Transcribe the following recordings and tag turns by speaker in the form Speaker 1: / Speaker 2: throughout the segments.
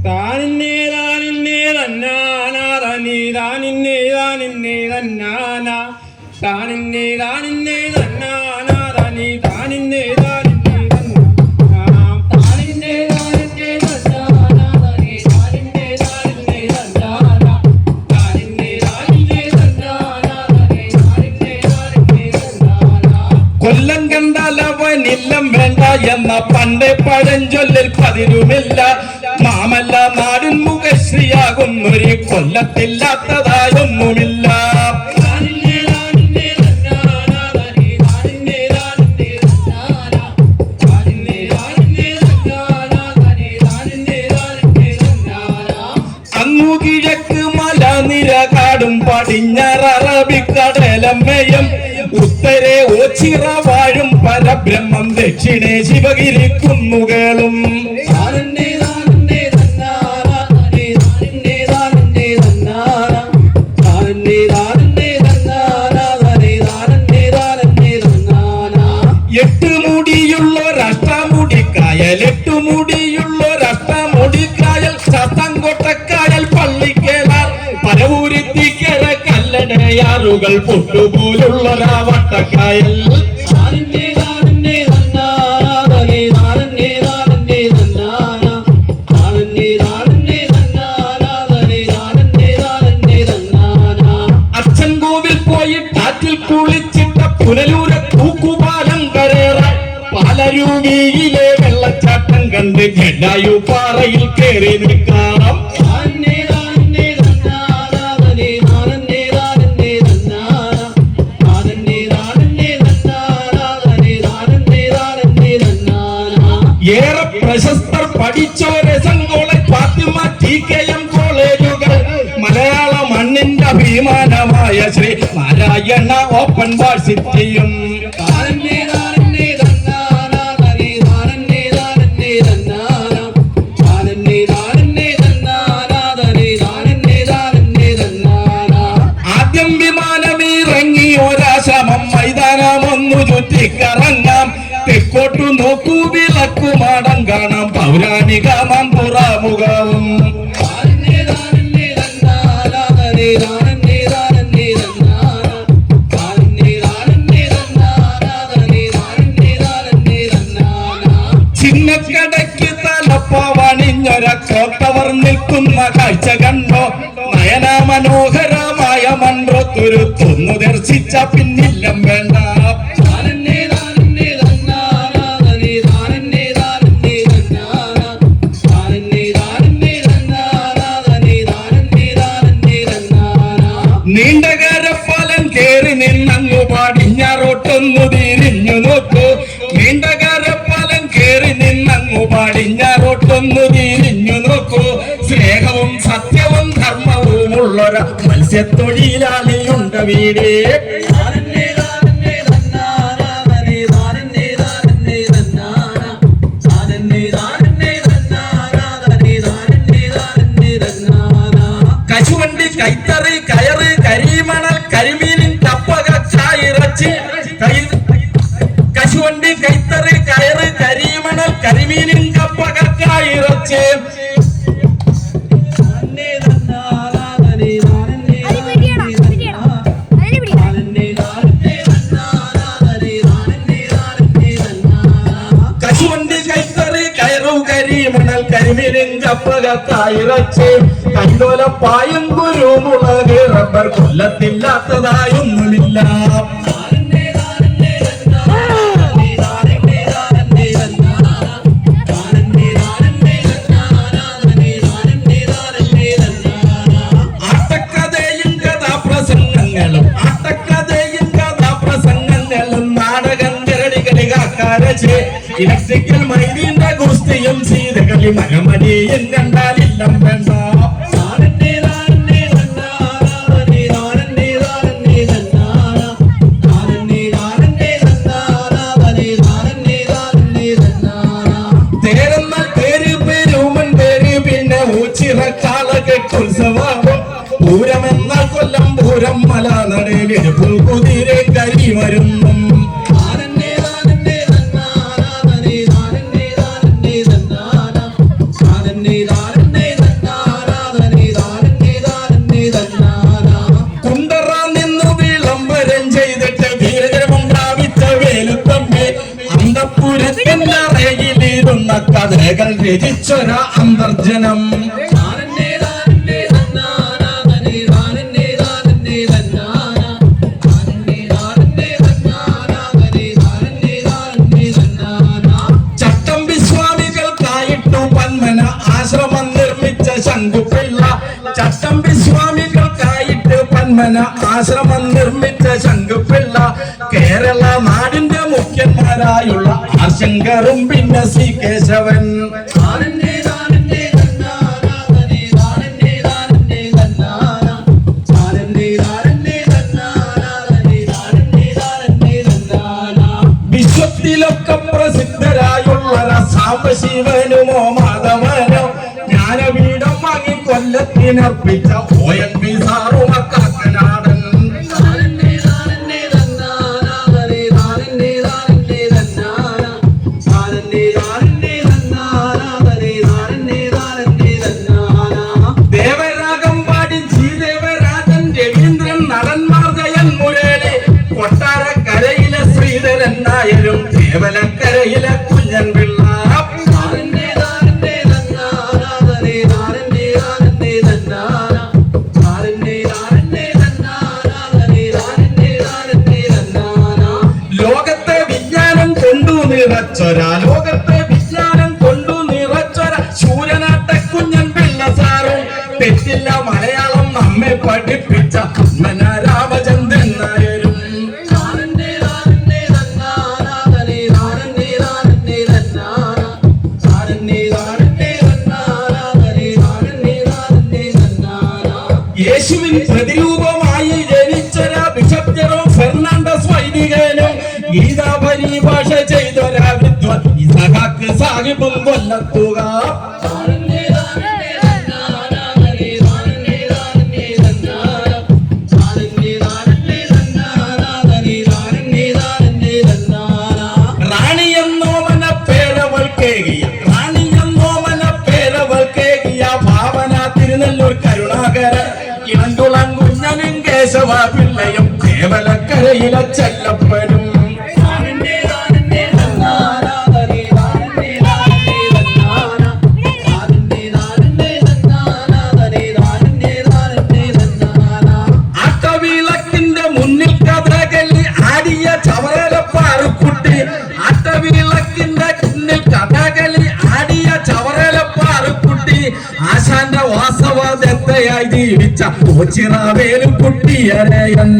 Speaker 1: താനിന്നേ താനിന്നേ തന്നാനാ തനി താനിന്നേ താനിന്നേ തന്നാനാ താനിന്നേ താനിന്നേ തന്നാനാ തനി താനിന്നേ താനിന്നേ തന്നാനാ താനിന്നേ താനിന്നേ തന്നാനാ തനി താനിന്നേ താനിന്നേ തന്നാനാ താനിന്നേ താനിന്നേ തന്നാനാ തനി താനിന്നേ താനിന്നേ തന്നാനാ. കൊല്ലം കണ്ടാലവനില്ലം വേണ്ട എന്ന പണ്ടേ പഴഞ്ചൊല്ലിൽ പതിരുമില്ല. മാമല്ല നാടിൻ മുഖശ്രീയാകുന്നൊരു കൊല്ലത്തില്ലാത്തതായൊന്നുമില്ല. അങ്ങു കിഴക്ക് മലനിര കാടും പടിഞ്ഞാറ് അറബിക്കടലമ്മയും ഉത്തരേ ഓച്ചിറ വാഴും പരബ്രഹ്മം ദക്ഷിണേ ശിവഗിരി കുന്നുകളും. എട്ടുമുടിയുള്ളൊരഷ്ടമുടിക്കായൽ എട്ടുമുടിയുള്ളൊരഷ്ടമുടിക്കായൽ ശാസ്താംകോട്ടക്കായൽ പള്ളിക്കേലാർ പരവൂരിത്തിക്കര കല്ലടയാറുകൾ പൊട്ടുപോലുള്ളൊരാ വട്ടക്കായൽ. അച്ഛൻകോവിൽ പോയി കാറ്റിൽ കുളിച്ചിട്ട പുനലൂരെ തൂക്കുപാലം കരേറാൻ പാലരുവിയിലെ വെള്ളച്ചാട്ടം കണ്ട് ജഡായു പാറയിൽ കയറി നിൽക്കാം. ഏറെ പ്രശസ്തർ പഠിച്ചോരെ കോളേജ് ഫാത്തിമ TKM കോളേജുകൾ മലയാള മണ്ണിന്റെ അഭിമാനമായ ശ്രീ നാരായണ ഓപ്പൺ യൂണിവേഴ്സിറ്റിയും. ആദ്യം വിമാനമിറങ്ങി ഒരാശ്രമം മൈതാനമൊന്നു ചുറ്റിക്കറങ്ങാം. തെക്കോട്ടു നോക്കൂ വിളക്കുമാടം കാണാം പൗരാണികമാം പുറമുഖവും. ചിന്നക്കടയ്ക്ക് തലപ്പവണിഞ്ഞൊര കോട്ടവർ നിൽക്കുന്ന കാഴ്ച കണ്ടോ? നയന മനോഹരമായ മൺറൊത്തുരുത്തൊന്നു ദർശിച്ച പിന്നില്ലം വേണ്ട. നീണ്ടകരപ്പാലം കേറി നിന്നങ്ങു പടിഞ്ഞാറോട്ടൊന്നു തിരിഞ്ഞു നോക്കൂ. നീണ്ടകരപ്പാലം കേറി നിന്നങ്ങു പടിഞ്ഞാറോട്ടൊന്നു തിരിഞ്ഞു നോക്കൂ. സ്നേഹവും സത്യവും ധർമ്മവും ഉള്ളൊര മത്സ്യത്തൊഴിലാളിയുണ്ട് വീടേ. കശുവണ്ടി കൈത്തറി കയറ് കരിമണൽ കരിമീനിൻ കപ്പകച്ചായിറച്ചി. കശുവണ്ടി കൈത്തറി കയറ് കരിമണൽ കരിമീനിൻ കപ്പകച്ചായിറച്ചി. കശുവണ്ടി കൈത്തറി കയറു കരിമണൽ കരിമീനിൻ കപ്പകച്ചായിറച്ചി. കൈതോലപ്പായും കുരുമുളക് റബ്ബർ കൊല്ലത്തില്ലാത്തതായൊന്നുമില്ല. ആട്ടക്കഥയും കഥാപ്രസംഗങ്ങളും നാടകം കരടികളികാക്കാരച്ച് ഇലക്ട്രിക്കൽ മൈനിന്റെ ഗുസ്തിയും സീതകളി മരമടിയും കണ്ടാലില്ലം വേണ്ട. തേരെന്നാൽ പേര് പെരുമൻ പേര് പിന്നെ ഊച്ചിറക്കാളകെട്ടുത്സവം. പൂരമെന്നാൽ കൊല്ലം പൂരം മല നടയിൽ പുൽകുതിരെ കരിമരുന്നും. കഥകൾ രചിച്ചൊര അന്തർജനം. ചട്ടമ്പി സ്വാമികൾക്കായിട്ടു പന്മന ആശ്രമം നിർമ്മിച്ച ശങ്കുപിള്ള. ചട്ടമ്പി സ്വാമികൾക്കായിട്ട് പന്മന ആശ്രമം നിർമ്മിച്ച ശങ്കുപിള്ള. കേരള നാടിന്റെ മുഖ്യന്മാരായുള്ള ആശങ്കറും പിന്നെ സി കേശവൻ. വിശ്വത്തിലൊക്കെ പ്രസിദ്ധരായുള്ള സാംബശിവനുമോ മാധവനോ ജ്ഞാനപീഠം വാങ്ങി കൊല്ലത്തിനർപ്പിച്ച ONV സാറുമക്കാക്കനാടൻ. ദേവരാഗം പാടി ശ്രീദേവരാജൻ രവീന്ദ്രൻ നടന്മാർ ജയൻ മുരളി. കൊട്ടാരക്കരയിലെ ശ്രീധരൻ നായരും കേവലക്കരയിലെ കുഞ്ഞൻ പിള്ള. ലോകത്തെ വിജ്ഞാനം കൊണ്ടു നിറച്ചൊര ശൂരനാട്ട കുഞ്ഞൻ പിള്ള സാറും. തെറ്റില്ല മലയാളം നമ്മെ പഠിപ്പിച്ച രാമചന്ദ്രൻ നായരും. യേശുവിൻ പ്രതിരൂപമായി ജനിച്ചൊര ബിഷപ്പ് ജെറോം ഫെർണാണ്ടസ് വൈദികനും ഗീതാ പരിഭാഷ ചെയ്തൊര വിദ്വാൻ ഇസഹാക്ക് സാഹിബും കൊല്ലത്തുക. റാണി എന്നോമന പേരവൾക്കേകിയ ഭാവന തിരുനെല്ലൂർ കരുണാകരൻ. ഇളങ്കുളം കുഞ്ഞനും കേശവ പിള്ളയും കേവലക്കരയിലെ ചെല്ലപ്പനും. ആട്ടവിളക്കിന്റെ മുന്നിൽ കഥകളി ആടിയ ചവറലപ്പാറുക്കുട്ടി. ആശാന്റെ വാസവദത്തയായി ജീവിച്ച ഓച്ചിറാവേലും കുട്ടിയരയൻ.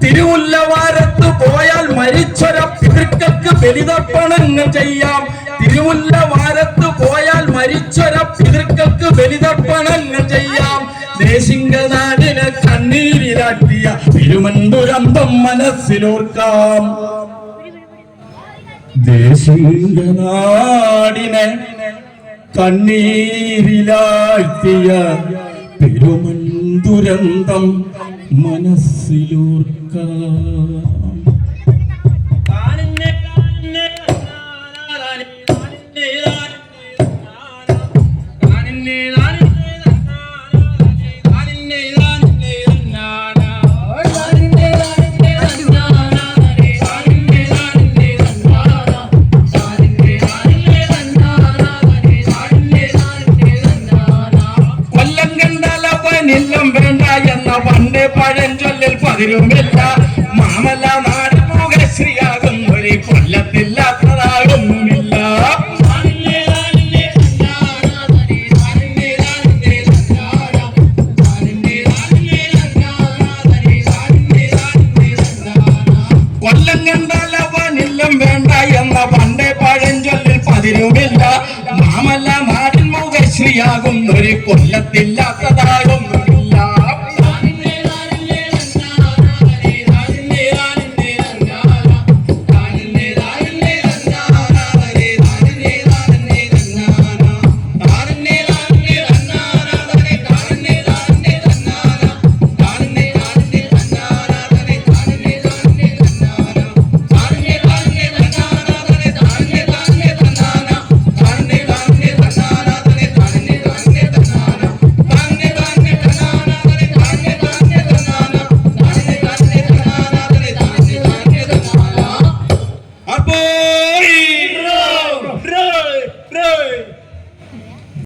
Speaker 1: തിരുമുല്ലവാരത്ത് പോയാൽ മരിച്ചൊര പിതൃക്കൾക്ക് ബലിതർപ്പണങ്ങൾ ചെയ്യാം. തിരുമുല്ലവാരത്ത് പോയാൽ മരിച്ചൊര പിതൃക്കൾക്ക് ബലിതർപ്പണങ്ങൾ ചെയ്യാം. ദേശിംഗനാടിനെ കണ്ണീരിലാക്കിയ തിരുമന്തുരന്തം മനസ്സിലോർക്കാം. ദേശിംഗനാടിനെ കണ്ണീരിലാക്കിയ തിരുമന്തുരന്തം മനസ്സിലോർക്കാം. പണ്ട് പഴഞ്ചൊല്ലിൽ പതിരുമില്ല. മാമല നാട് മുഖശ്രീയാകുന്നൊരു കൊല്ലത്തില്ലാത്തതാകുന്നില്ല. കൊല്ലം കണ്ടാലവനില്ലം വേണ്ട എന്ന പണ്ട് പഴഞ്ചൊല്ലിൽ പതിരുമില്ല. മാമല നാടിൻ മുഖശ്രീയാകുന്നൊരു കൊല്ലത്തില്ല